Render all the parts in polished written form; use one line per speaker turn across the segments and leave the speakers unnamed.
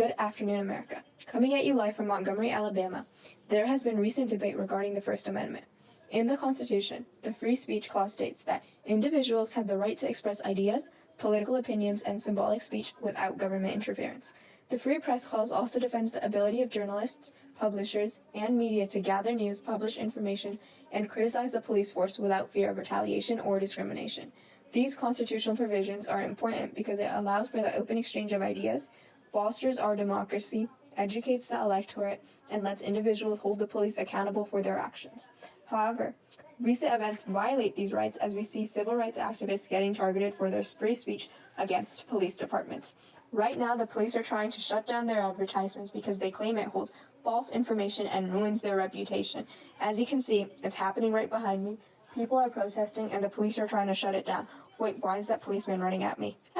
Good afternoon, America. Coming at you live from Montgomery, Alabama, there has been recent debate regarding the First Amendment. In the Constitution, the Free Speech Clause states that individuals have the right to express ideas, political opinions, and symbolic speech without government interference. The Free Press Clause also defends the ability of journalists, publishers, and media to gather news, publish information, and criticize the police force without fear of retaliation or discrimination. These constitutional provisions are important because it allows for the open exchange of ideas, fosters our democracy, educates the electorate, and lets individuals hold the police accountable for their actions. However, recent events violate these rights as we see civil rights activists getting targeted for their free speech against police departments. Right now, the police are trying to shut down their advertisements because they claim it holds false information and ruins their reputation. As you can see, it's happening right behind me. People are protesting and the police are trying to shut it down. Wait, why is that policeman running at me? Ah!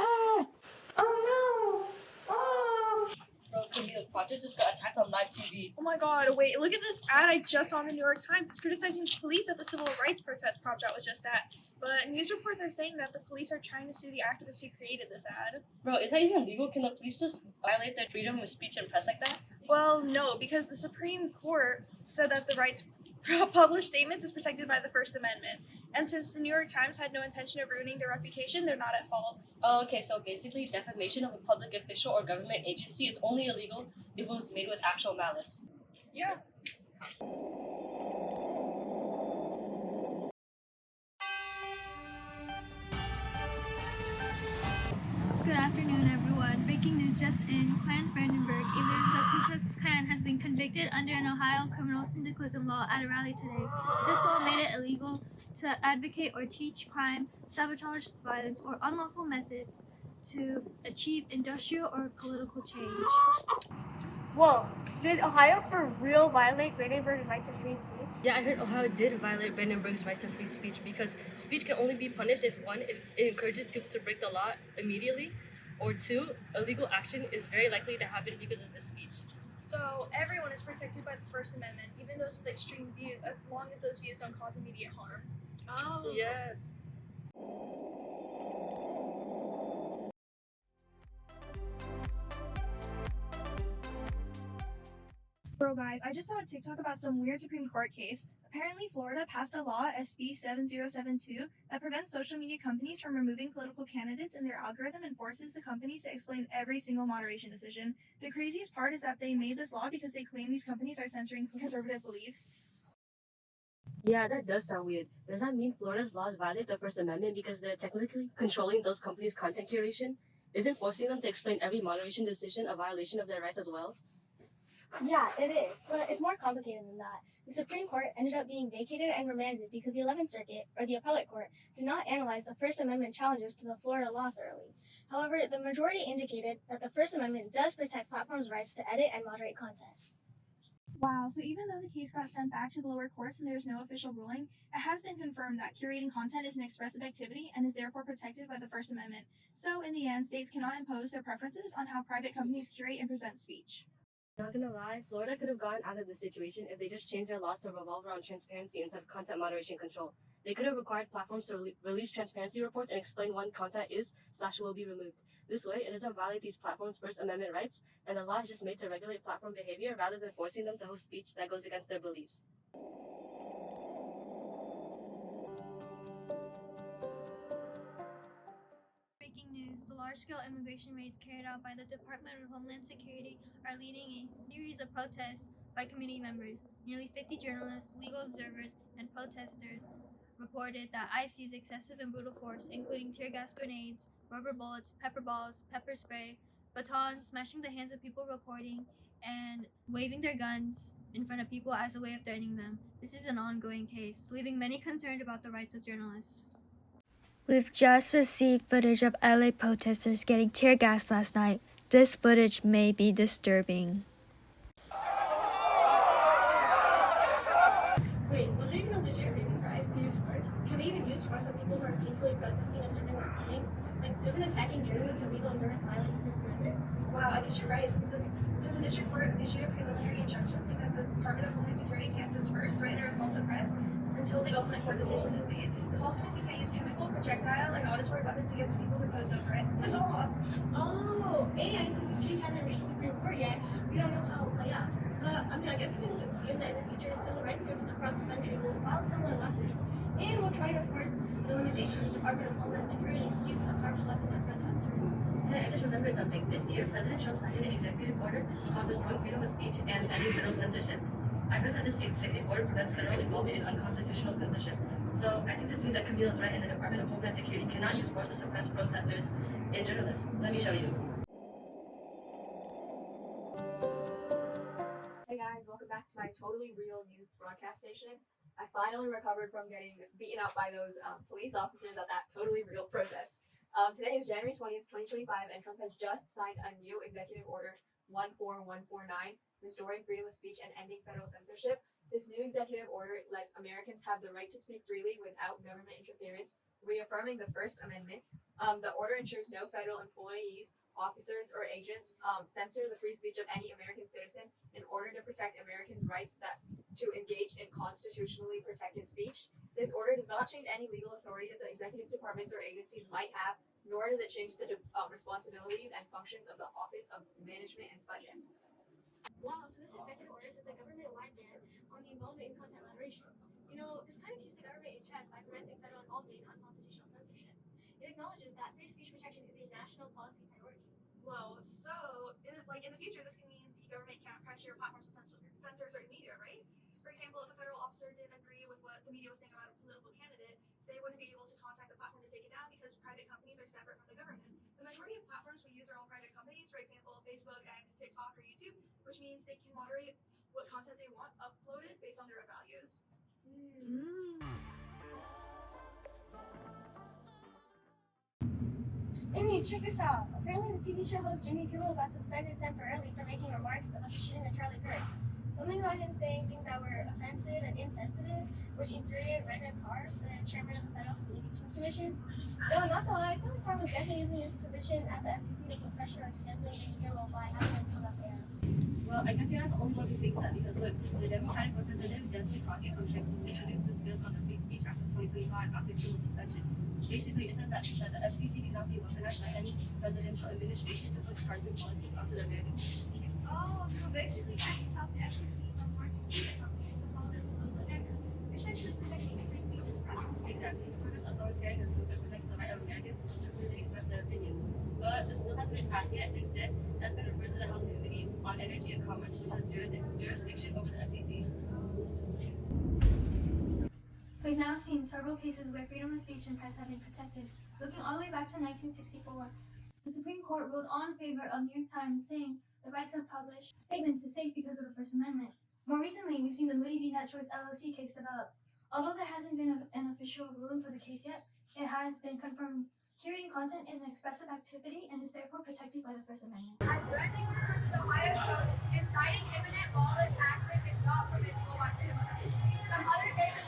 Oh no! Oh!
Bro, Camille, Project just got attacked on live TV.
Oh my god, wait, look at this ad I just saw in the New York Times. It's criticizing police at the civil rights protest Project was just at. But news reports are saying that the police are trying to sue the activists who created this ad.
Bro, is that even legal? Can the police just violate their freedom of speech and press like that?
Well, no, because the Supreme Court said that the right to publish statements is protected by the First Amendment. And since the New York Times had no intention of ruining their reputation, they're not at fault.
Oh, okay, so basically defamation of a public official or government agency is only illegal if it was made with actual malice.
Yeah.
Good afternoon, everyone. Breaking news just in. Clarence Brandenburg, either the Ku Klux Klan, has been convicted under an Ohio criminal syndicalism law at a rally today. This law made it illegal to advocate or teach crime, sabotage violence, or unlawful methods to achieve industrial or political change.
Whoa, did Ohio for real violate Brandenburg's right to free speech?
Yeah, I heard Ohio did violate Brandenburg's right to free speech because speech can only be punished if one, if it encourages people to break the law immediately, or two, illegal action is very likely to happen because of this speech.
So everyone is protected by the First Amendment, even those with extreme views, as long as those views don't cause immediate harm. Oh.
Yes.
Bro, guys, I just saw a TikTok about some weird Supreme Court case. Apparently, Florida passed a law, SB 7072, that prevents social media companies from removing political candidates in their algorithm and forces the companies to explain every single moderation decision. The craziest part is that they made this law because they claim these companies are censoring conservative beliefs.
Yeah, that does sound weird. Does that mean Florida's laws violate the First Amendment because they're technically controlling those companies' content curation? Isn't forcing them to explain every moderation decision a violation of their rights as well?
Yeah, it is, but it's more complicated than that. The Supreme Court ended up being vacated and remanded because the 11th Circuit, or the Appellate Court, did not analyze the First Amendment challenges to the Florida law thoroughly. However, the majority indicated that the First Amendment does protect platforms' rights to edit and moderate content.
Wow, so even though the case got sent back to the lower courts and there's no official ruling, it has been confirmed that curating content is an expressive activity and is therefore protected by the First Amendment. So in the end, states cannot impose their preferences on how private companies curate and present speech.
Not gonna lie, Florida could have gotten out of this situation if they just changed their laws to revolve around transparency instead of content moderation control. They could have required platforms to release transparency reports and explain when content is/will be removed. This way, it doesn't violate these platforms' First Amendment rights, and the law is just made to regulate platform behavior rather than forcing them to host speech that goes against their beliefs.
Breaking news, the large-scale immigration raids carried out by the Department of Homeland Security are leading a series of protests by community members. Nearly 50 journalists, legal observers, and protesters reported that ICE used excessive and brutal force, including tear gas grenades, rubber bullets, pepper balls, pepper spray, batons, smashing the hands of people recording, and waving their guns in front of people as a way of threatening them. This is an ongoing case, leaving many concerned about the rights of journalists. We've just received footage of LA protesters getting tear gas last night. This footage may be disturbing.
Wait, was there even a legit reason for ICE to use force? Can they even use force on people who are peacefully protesting observing what happening? Like, doesn't attacking journalists and legal observers violate the First Amendment?
Wow, I guess you're right. Since the district court issued a preliminary injunction saying that the Department of Homeland Security can't disperse, threaten, or assault the press until the ultimate court decision is made. This also means he can't use chemical, projectile, and mandatory weapons against people who pose no threat is a law.
Oh, and since this case hasn't reached the Supreme Court yet, we don't know how it'll play out. But I guess we can just assume that in the future, civil rights groups across the country will file similar lawsuits and will try to force the limitation of the Department of Homeland Security's use of harmful weapons at protesters.
And I just remembered something. This year, President Trump signed an executive order called Restoring Freedom of Speech and Ending Federal Censorship. I heard that this executive order prevents federal involvement in unconstitutional censorship. So I think this means that Camille is right and the Department of Homeland Security cannot use force to suppress protesters and journalists. Let me show you.
Hey guys, welcome back to my totally real news broadcast station. I finally recovered from getting beaten up by those police officers at that totally real protest. Today is January 20th, 2025, and Trump has just signed a new executive order 14149, restoring freedom of speech and ending federal censorship. This new executive order lets Americans have the right to speak freely without government interference, reaffirming the First Amendment. The order ensures no federal employees, officers, or agents censor the free speech of any American citizen in order to protect Americans' rights to engage in constitutionally protected speech. This order does not change any legal authority that the executive departments or agencies might have, nor does it change the responsibilities and functions of the Office of Management and Budget.
Wow, so this executive order sets a government-wide ban on the involvement in content moderation. You know, this kind of keeps the government in check by preventing federal involvement in unconstitutional censorship. It acknowledges that free speech protection is a national policy priority.
Whoa, so in the future, this can mean the government can't pressure platforms to censor certain media, right? For example, if a federal officer didn't agree with what the media was saying about a political candidate, they wouldn't be able to contact the platform to take it down because private companies are separate from the government. The majority of platforms will use their own private companies, for example, Facebook, X, TikTok, or YouTube, which means they can moderate what content they want uploaded based on their own values.
Amy, check this out. Apparently, the TV show host Jimmy Kimmel got suspended temporarily for making remarks about the shooting of Charlie Kirk. Something about him saying things that were offensive and insensitive, which infuriated Randall Carr, the chairman of the Federal Communications Commission. Though not gonna lie, I feel like Carr was definitely using his position at the FCC to put pressure on canceling Jimmy Kimmel by having him come up there.
Well, I guess you're not the only one who thinks that because look, the Democratic Representative Desmond Crockett from Texas introduced this bill on the free speech act of 2025 after Kimmel's suspension. Basically, it says that the FCC cannot be weaponized by any presidential administration to push partisan politics onto the Americans.
Oh, so basically tries to stop the FCC from forcing media companies to follow their political agenda, essentially protecting the free speech and press.
Exactly. It prevents authoritarianism that protects the right of Americans to freely express their opinions. But this bill hasn't been passed yet. Instead, it has been referred to the House Committee on Energy and Commerce, which has jurisdiction over the FCC.
We've now seen several cases where freedom of speech and press have been protected. Looking all the way back to 1964, the Supreme Court ruled in favor of New York Times, saying the right to publish statements is safe because of the First Amendment. More recently, we've seen the Moody v. Net Choice LLC case develop. Although there hasn't been an official ruling for the case yet, it has been confirmed curating content is an expressive activity and is therefore protected by the First Amendment.
As Brandon versus Ohio showed, inciting imminent lawless action is not permissible by freedom of speech. Some other cases